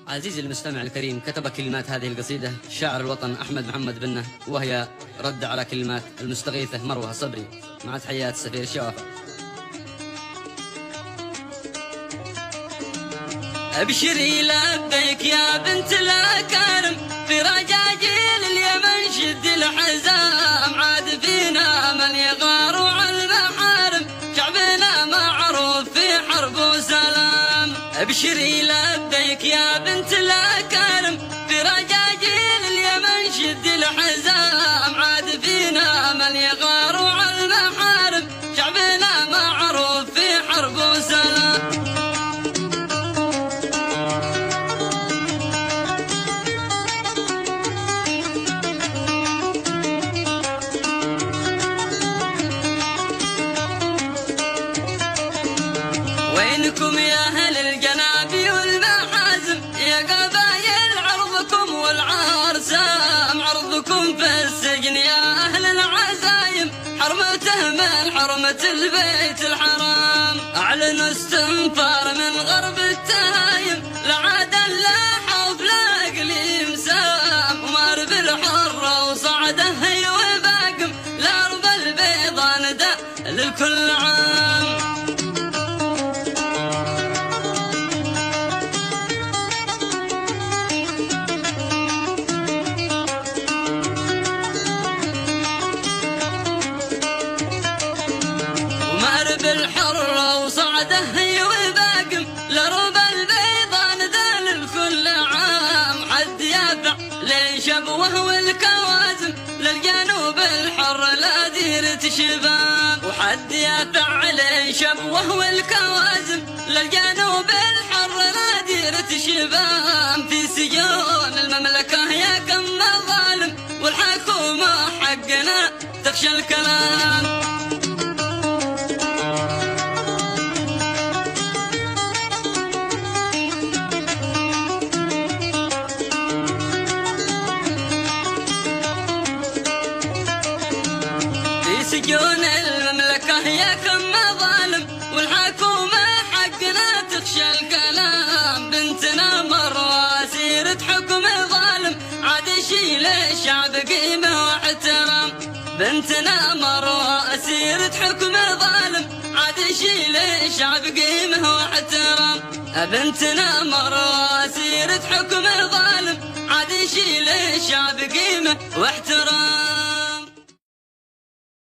عزيزي المستمع الكريم، كتب كلمات هذه القصيدة شاعر الوطن أحمد محمد بنة، وهي رد على كلمات المستغيثة مروة صبري، مع تحيات السفير شوافة. ابشري لبيك يا بنت الأكارم، في رجاجيل اليمن شد الحزام، عاد فينا من يغار على المحارم، شعبنا معروف في حرب وسلام. ابشري لبيك يا بنت الأكارم، في رجاجيل اليمن شد الحزام، عاد فينا من يغار على المحارم، شعبنا معروف في حرب وسلام. وينكم يا أهل الجنابي والمحازم، يا قبايل عرضكم والعرسام، عرضكم في السجن يا أهل العزايم، حرمته من حرمة البيت الحرام. أعلنوا استنفار من غرب التهايم، لعاد اللاحف لا إقليم سام، ومار بالحرة وصعده هي وباقم، الأرض البيضاء ندى للكل عام. بالحرة وصعده هي وباقم، لرب البيضاء ندى للكل عام، حد يافع للشبوه والكوازم، للجنوب الحر لا ديرة شباب، وحد يافع للشبوه والكوازم، للجنوب الحر لا ديرة شباب. في سجون المملكة يا كم ظالم، والحكومة حقنا تخشى الكلام. سجون المملكة يا كم ظالم، والحكومة حقنا تخشى الكلام. بنتنا مرة سيرة حكم ظالم، عاد يشيل الشعب قيمة واحترام. بنتنا مرة سيرة حكم ظالم، عاد يشيل الشعب قيمة واحترام. بنتنا مرة سيرة حكم ظالم، عاد يشيل الشعب قيمة واحترام.